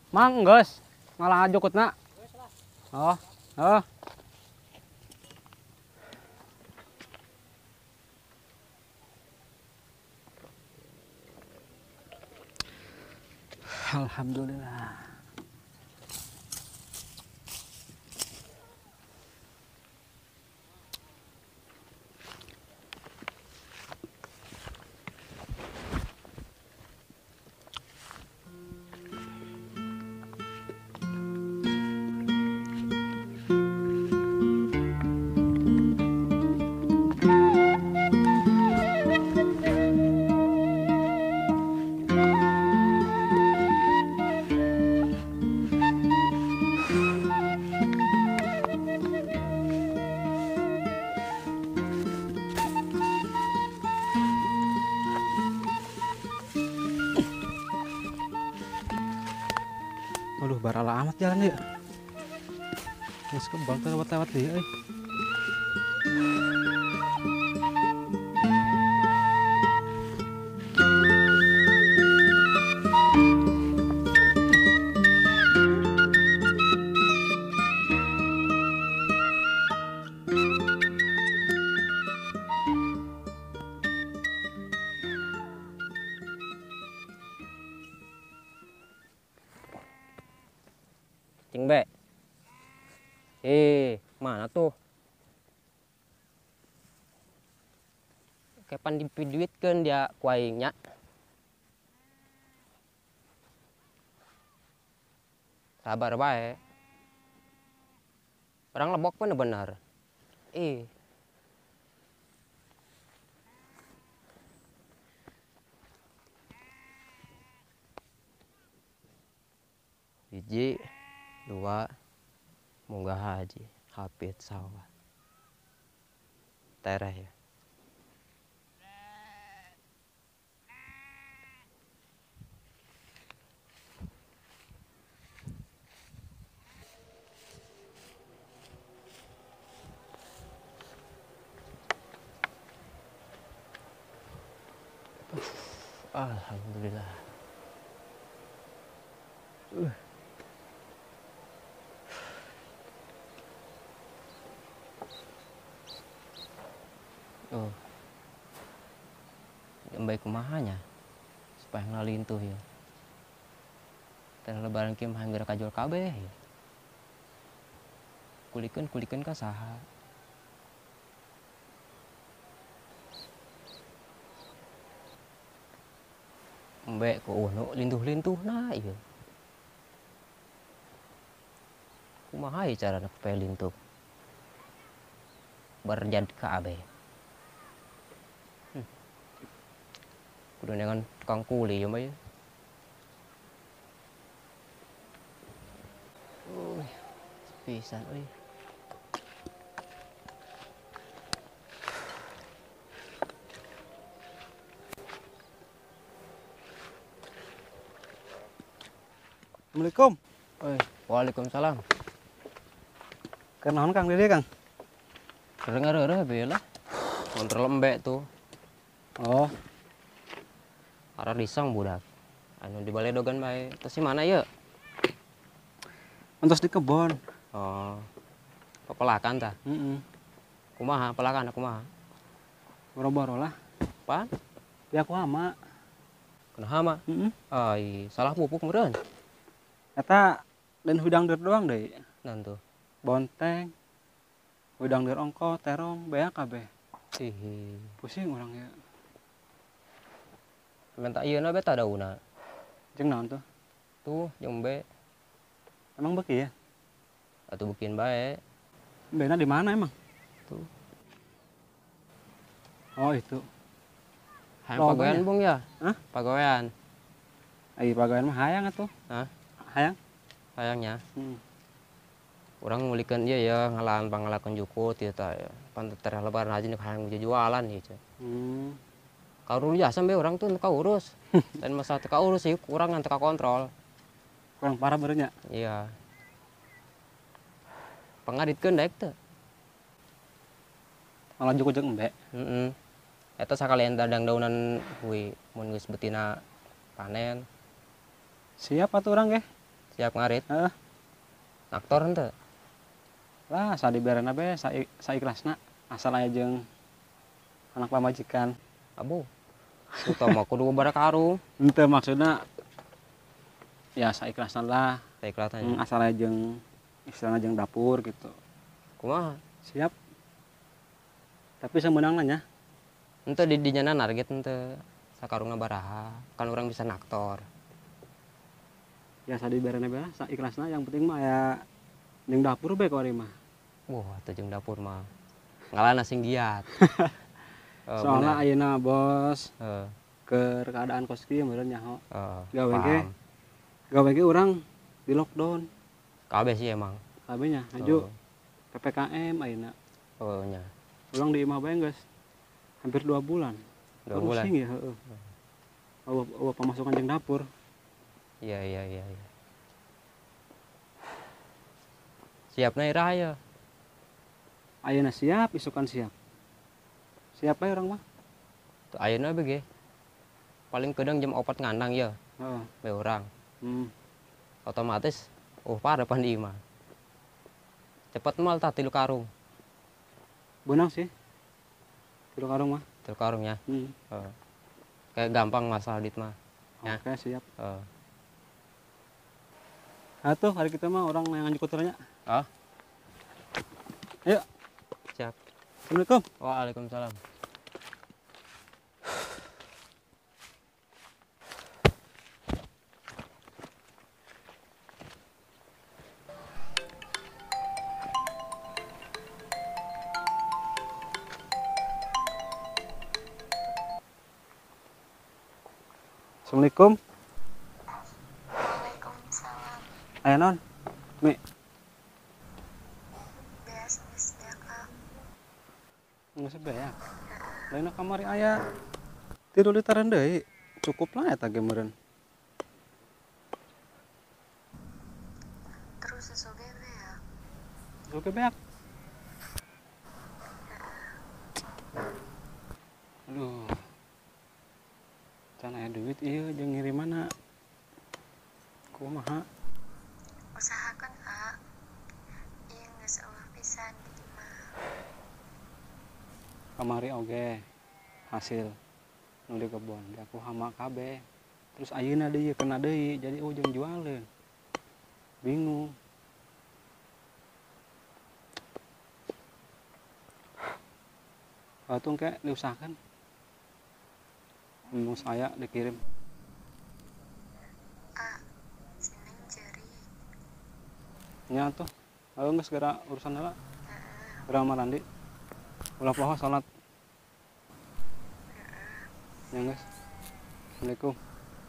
Mang, geus ngalah jukutna. Oh, oh. Alhamdulillah. Aduh, barala amat jalan ya. Geus kebal teh lewat-lewat deui euy. Cing Be. Mana tuh? Kapan dipiduitkeun dia ku aing nya. Sabar bae. Orang lebok bener-bener. Hiji, dua, munggah haji, hafid sawah. Tereh ya. Alhamdulillah. Baik kumahanya supaya ngalintuh ya. Teh lebaran kieu mah hampir kajol kabeh ya. Kulikeun ka saha? Embe ku nu lintuh-lintuhna ieu. Kumaha ieu carana supaya lintuh? Berjad ka abeh. Kudu dengan tukang kuli ya mah ya. Pisan euy. Assalamualaikum. Waalaikumsalam. Keur naon Kang Dede, Kang? Keur ngareureum bae lah. Kontrol embe tuh. Oh, Arah disang budak. Anu di baledogan bae. Terus si mana ye? entos di kebon. Oh. Pepelakan tah. Kumaha pelakan kumaha? Boro-boro lah. Apaan? Ya aku hama. Kena hama. Salah pupuk meureun. Eta dan hudang der doang deui. Naon tuh? Bonteng. Hudang der ongko, terong, beak kabeh. Ih, Pusing urang ya. minta iya na beta dauna. Jeung naon tuh? Tuh jombe Emang beki ya? atau bikin baik. Bena di mana emang? Tuh. Oh itu. Hayang Loba pagawean nya? bung ya? Hah? Pagawean. Ai pagawean mah hayang atuh. Hah? Hayang. Hayangnya. Hmm. Orang ngulikan iya ya ngalaan pangalakan jukut ya ta ya. Pan terah lebaran aja nih hayang jualan gitu. Hmm. Kalau ya sampai orang tuh teka urus. Dan masalah teka urus sih kurang teka kontrol. Kurang parah berenya. Iya. Pengaditkeun daek teh. Malah juku jeung embe. Heeh. Eta sakalian dadang daunan kui mun geus betina panen. Siap atuh urang ge. Siap ngarit. Heeh. Aktor henteu. Lah sadiberena be saikhlasna asal aya jeung anak pamajikan. Abu. Utama kudu barak karung. Henteu maksudna ya saikhlasna lah. Teh kelihatannya. Asal aya jeung istilahna jeung dapur gitu. Kumaha? Siap. Tapi semenangna nya. Henteu di dinyana target henteu. Sakarungna baraha. Kan urang bisa naktor. Ya sadiberena be saikhlasna yang penting mah aya jeung dapur be kori mah. Wah, atuh jeung dapur mah. Ngalana sing giat. Soalnya ayeuna bos Heeh. ke keadaan kos kieu meureun nyaho. Gawe Gawe ge urang di lockdown. kabeh sih emang. Kabehnya haju PPKM ayeuna. Oh nya. Urang di imah bae geus hampir 2 bulan. 2 bulan. Pusing ya, heeh. Eueuh pemasukan jeung dapur. Iya. Siapna irah ya. Ayeuna siap, isukan siap. Siap bae urang mah. Tuh ayeuna bege. Paling kadang jam 4 ngandang ya. Heeh. Be urang. Otomatis Otomatis parah pan di imah. Cepet mal tah 3 karung. beunang sih. Tilu karung mah. 3 karungnya. Hmm. Kayak gampang masalah dit mah. Ya. Oke, siap. Heeh. Atuh hari kita mah orang yang ngajak kuternya. Ah, Ayo, siap. Assalamualaikum. Waalaikumsalam. Assalamualaikum. Waalaikumsalam. Aya naon? Mi, Beas geus Kak. geus beak. Lainna kamari aya 3 literan deui. Cukup lah eta ge meureun. Terus sesoge beak. Oke beak. Aduh. Can aya duit ieu jeung ngirimana. Kumaha? Usahakeun A. Ieu geus eueuh pisan di imah. Kamari oge hasil nu di kebon di aku hama kabeh. Terus ayeuna deui kena deui jadi ujung jualeun. Bingung. Batung ke diusahakan. Mau saya dikirim. A. Sineng ceuri. Nya tuh. Ayo geus segera urusan heula. Segera mandi. Ulah poho salat. Ya geus. Assalamualaikum.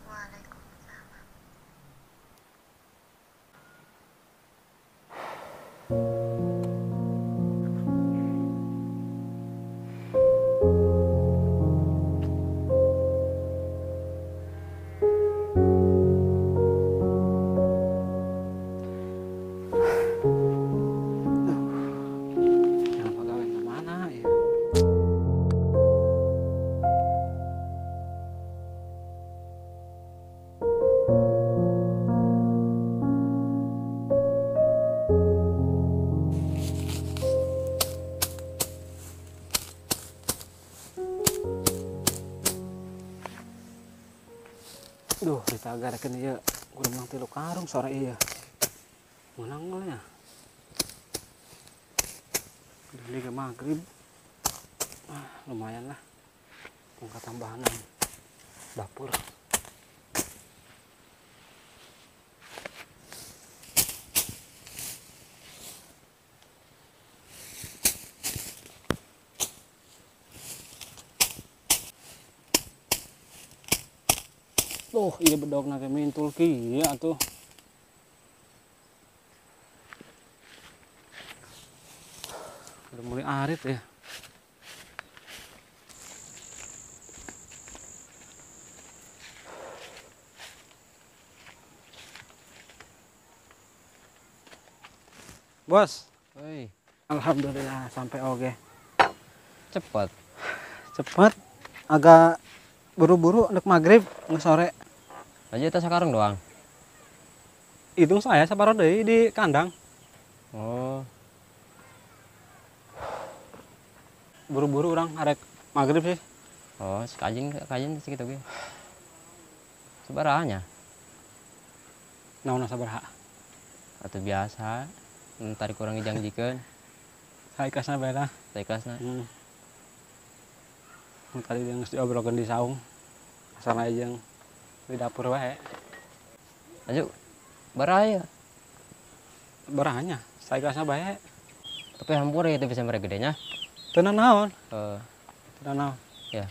Waalaikumsalam. Jangan pagawe mana ya. Duh, ditagarekeun ieu. Kudu menang 3 karung sore ieu. Menang we nya. Ini ke maghrib. Lumayan lah. Tingkat tambahan. dapur. Tuh, iya bedog nake mintul kieu atuh. Udah mulai arit ya. Bos, Woi, alhamdulillah sampai oke. cepet. Cepet, agak buru-buru untuk maghrib nge sore. Aja kita sekarang doang. Hidung saya sabaraha deui di kandang. Oh, Buru-buru orang arek maghrib sih. oh, kajing segitu ge. Sebarahnya Naon sabaraha? atau biasa. Tarik kurang dijangjikeun, Saikasna bae lah. saikasna. Tadi yang geus diobrolkeun di saung. Asal aja yang di dapur wae. Ayo, baraya. Barahanya, saikasna bae. Tapi hampur ya itu bisa mereka gedenya. Teu naon, Eh, teu naon. ya,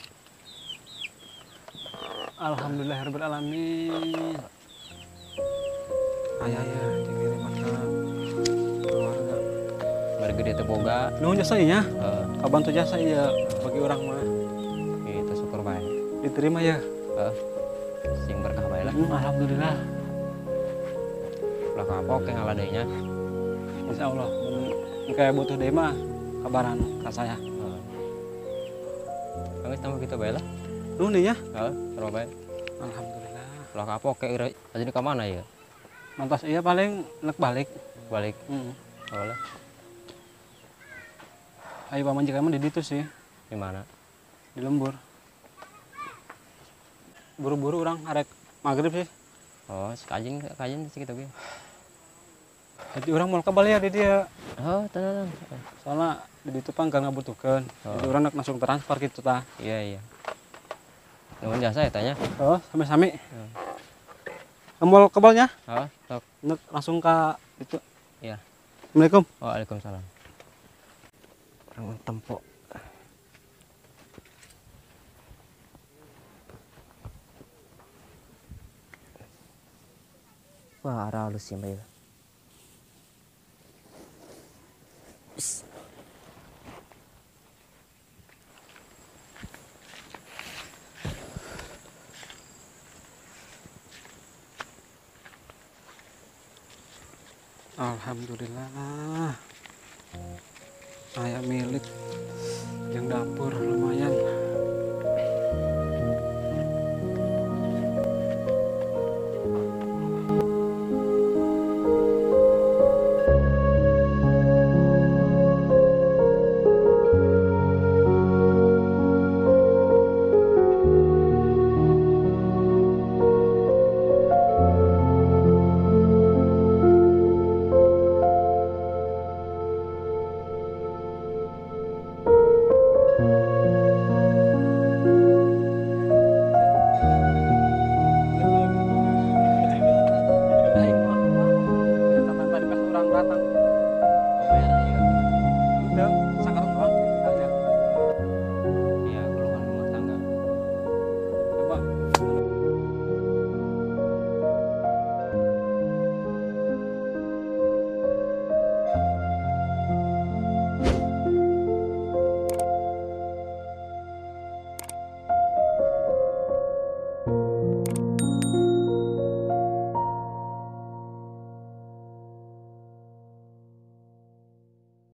Alhamdulillahirabbil alamin. Aya jeung dirimat ka keluarga. mereka gede teu boga. Nuhun jasa ieu nya. Eh, Kabantu jasa ieu bagi urang mah. itu syukur bae. Diterima ya. Sing berkah bae lah. Alhamdulillah. Ulah kapok ke ngaladainya. Insyaallah mun kayak butuh deui mah kabaran ka saya. Kang geus tambah kitu bae lah. Nuhun deui nya. Sarua bae. Alhamdulillah. Ulah kapok ke aja di ka mana ya? Mantas iya paling nek balik. Balik. Heeh. Oh lah. Ayo pamanjikan mah di ditu sih, Di mana? di lembur. Buru-buru orang arek maghrib sih. Oh, kajing segitu ge. Jadi orang mau kabal ya di dia. Oh, tenan. Soalnya di ditu pang kan ngabutuhkeun. Jadi orang nak langsung transfer gitu tah. Iya, iya. Nuhun jasa ya tanya. Oh, sami-sami. Mau kabalnya? Oh, sok. Nek langsung ka itu. Iya. Assalamualaikum. Waalaikumsalam. Orang tempo. Wah, arah halus ya, Mbak. Alhamdulillah. Saya milik yang dapur lumayan. Sampai pas orang datang. Udah.